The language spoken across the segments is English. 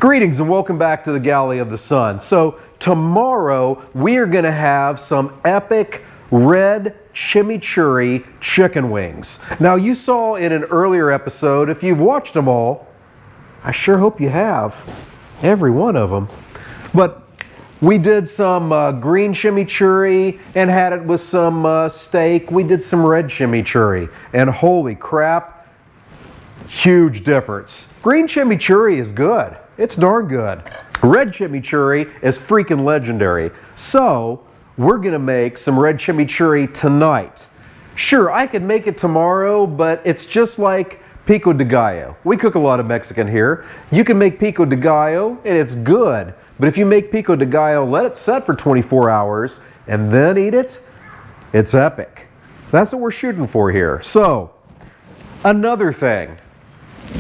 Greetings and welcome back to the Galley of the Sun. So tomorrow we are going to have some epic red chimichurri chicken wings. Now you saw in an earlier episode, if you've watched them all, I sure hope you have, every one of them. But we did some green chimichurri and had it with some steak. We did some red chimichurri and holy crap, huge difference. Green chimichurri is good. It's darn good. Red chimichurri is freaking legendary. So we're gonna make some red chimichurri tonight. Sure, I could make it tomorrow, but it's just like pico de gallo. We cook a lot of Mexican here. You can make pico de gallo and it's good. But if you make pico de gallo, let it set for 24 hours and then eat it, it's epic. That's what we're shooting for here. So, another thing.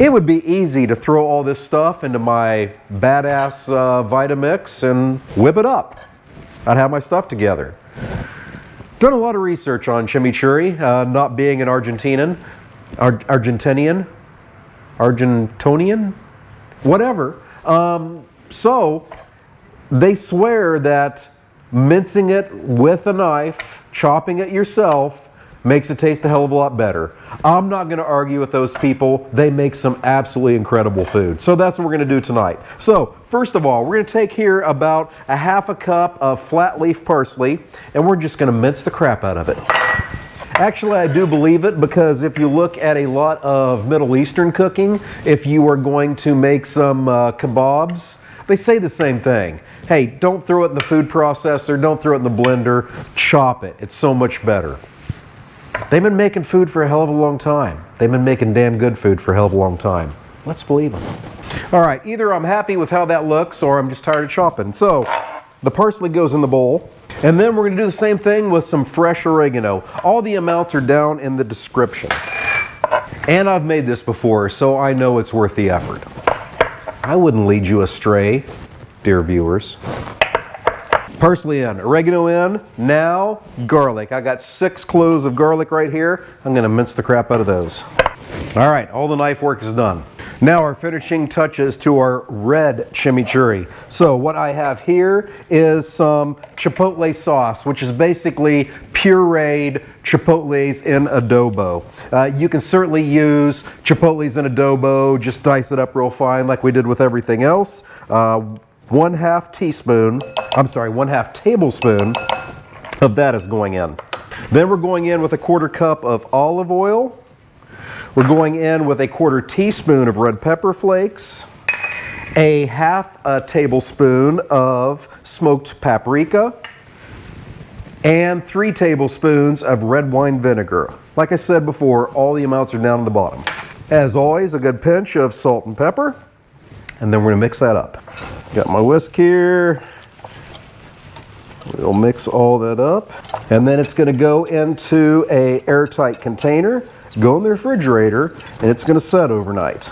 It would be easy to throw all this stuff into my badass Vitamix and whip it up. I'd have my stuff together. Done a lot of research on chimichurri, not being an Argentinian, whatever. So they swear that mincing it with a knife, chopping it yourself, makes it taste a hell of a lot better. I'm not going to argue with those people. They make some absolutely incredible food. So that's what we're going to do tonight. So first of all, we're going to take here about a half a cup of flat leaf parsley and we're just going to mince the crap out of it. Actually, I do believe it because if you look at a lot of Middle Eastern cooking, if you are going to make some kebabs, they say the same thing. Hey, don't throw it in the food processor, don't throw it in the blender, chop it. It's so much better. They've been making food for a hell of a long time. They've been making damn good food for a hell of a long time. Let's believe them. All right, either I'm happy with how that looks or I'm just tired of chopping. So the parsley goes in the bowl. And then we're gonna do the same thing with some fresh oregano. All the amounts are down in the description. And I've made this before, so I know it's worth the effort. I wouldn't lead you astray, dear viewers. Parsley in, oregano in, now garlic. I got 6 cloves of garlic right here. I'm gonna mince the crap out of those. All right, all the knife work is done. Now our finishing touches to our red chimichurri. So what I have here is some chipotle sauce, which is basically pureed chipotles in adobo. You can certainly use chipotles in adobo, just dice it up real fine like we did with everything else. 1/2 tablespoon of that is going in. Then we're going in with a 1/4 cup of olive oil. We're going in with a 1/4 teaspoon of red pepper flakes, a 1/2 tablespoon of smoked paprika, and 3 tablespoons of red wine vinegar. Like I said before, all the amounts are down at the bottom. As always, a good pinch of salt and pepper, and then we're gonna mix that up. Got my whisk here. We'll mix all that up. And then it's gonna go into a airtight container, go in the refrigerator, and it's gonna set overnight.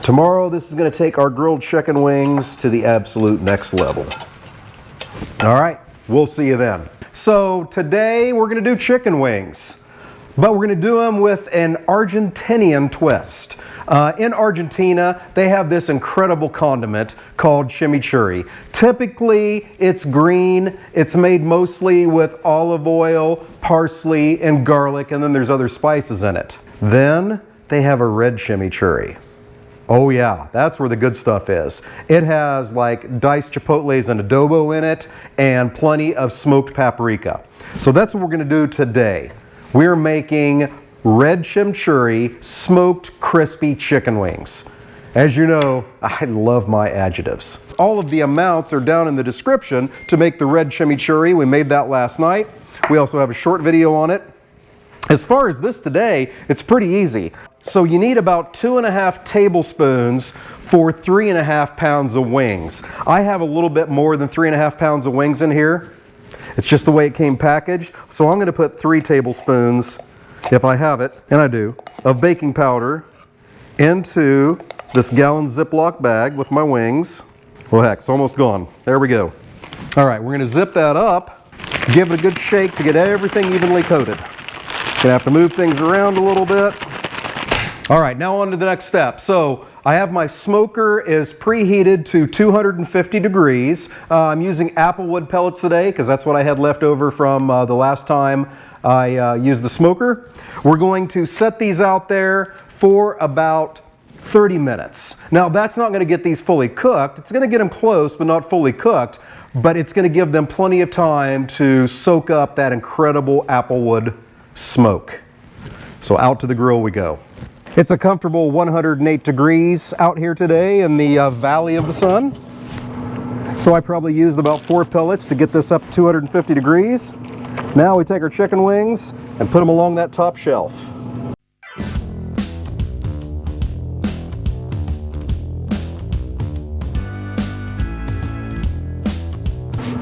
Tomorrow, this is gonna take our grilled chicken wings to the absolute next level. All right, we'll see you then. So today, we're gonna do chicken wings, but we're gonna do them with an Argentinian twist. In Argentina, they have this incredible condiment called chimichurri. Typically, it's green. It's made mostly with olive oil, parsley, and garlic, and then there's other spices in it. Then they have a red chimichurri. Oh yeah, that's where the good stuff is. It has like diced chipotles and adobo in it, and plenty of smoked paprika. So that's what we're gonna do today. We're making red chimichurri smoked crispy chicken wings. As you know, I love my adjectives. All of the amounts are down in the description to make the red chimichurri. We made that last night. We also have a short video on it. As far as this today, it's pretty easy. So you need about 2.5 tablespoons for 3.5 pounds of wings. I have a little bit more than 3.5 pounds of wings in here. It's just the way it came packaged. So I'm gonna put 3 tablespoons, if I have it, and I do, of baking powder into this gallon Ziploc bag with my wings. Well, heck, it's almost gone. There we go. All right, we're gonna zip that up, give it a good shake to get everything evenly coated. Gonna have to move things around a little bit. All right, now on to the next step. So I have my smoker is preheated to 250 degrees. I'm using applewood pellets today because that's what I had left over from the last time I used the smoker. We're going to set these out there for about 30 minutes. Now that's not going to get these fully cooked. It's going to get them close but not fully cooked, but it's going to give them plenty of time to soak up that incredible applewood smoke. So out to the grill we go. It's a comfortable 108 degrees out here today in the Valley of the Sun. So I probably used about 4 pellets to get this up to 250 degrees. Now we take our chicken wings and put them along that top shelf.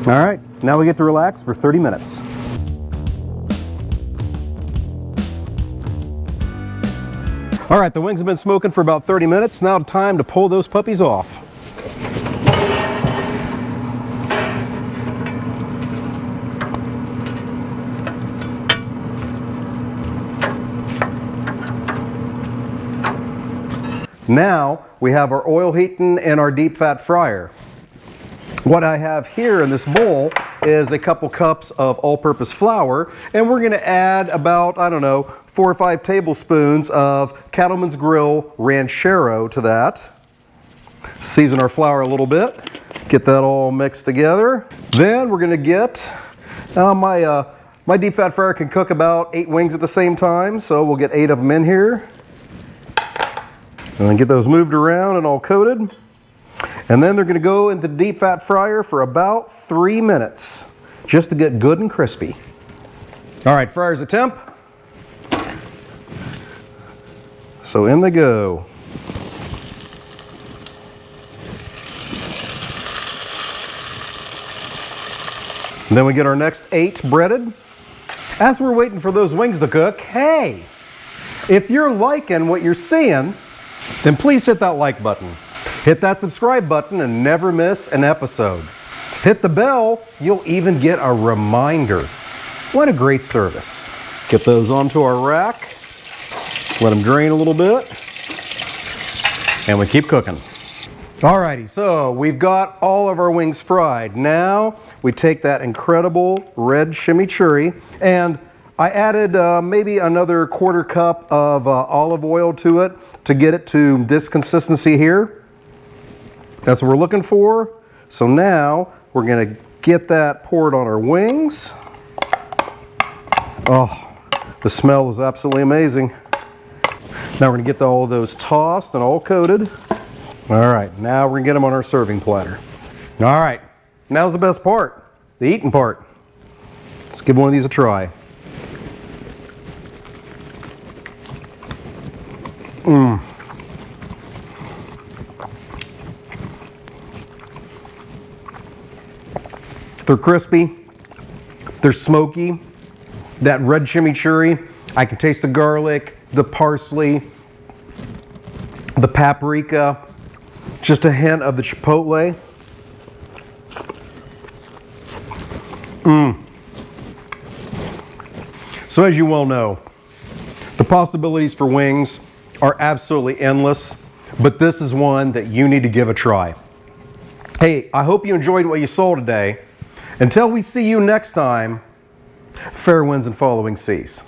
All right, now we get to relax for 30 minutes. All right, the wings have been smoking for about 30 minutes. Now time to pull those puppies off. Now we have our oil heating and our deep fat fryer. What I have here in this bowl is a couple cups of all-purpose flour, and we're going to add about, I don't know, 4 or 5 tablespoons of Cattleman's Grill Ranchero to that. Season our flour a little bit, get that all mixed together. Then we're going to get, my deep fat fryer can cook about 8 wings at the same time, so we'll get 8 of them in here. And then get those moved around and all coated. And then they're going to go into the deep fat fryer for about 3 minutes, just to get good and crispy. All right, fryer's at temp. So in they go. And then we get our next 8 breaded. As we're waiting for those wings to cook, hey, if you're liking what you're seeing, then please hit that like button. Hit that subscribe button and never miss an episode. Hit the bell, you'll even get a reminder. What a great service. Get those onto our rack, let them drain a little bit, and we keep cooking. Alrighty, so we've got all of our wings fried. Now we take that incredible red chimichurri, and I added maybe another 1/4 cup of olive oil to it to get it to this consistency here. That's what we're looking for. So now we're going to get that poured on our wings. Oh, the smell is absolutely amazing. Now we're going to get all of those tossed and all coated. All right, now we're going to get them on our serving platter. All right, now's the best part, the eating part. Let's give one of these a try. They're crispy, they're smoky, that red chimichurri, I can taste the garlic, the parsley, the paprika, just a hint of the chipotle. So as you well know, the possibilities for wings are absolutely endless, but this is one that you need to give a try. Hey, I hope you enjoyed what you saw today. Until we see you next time, fair winds and following seas.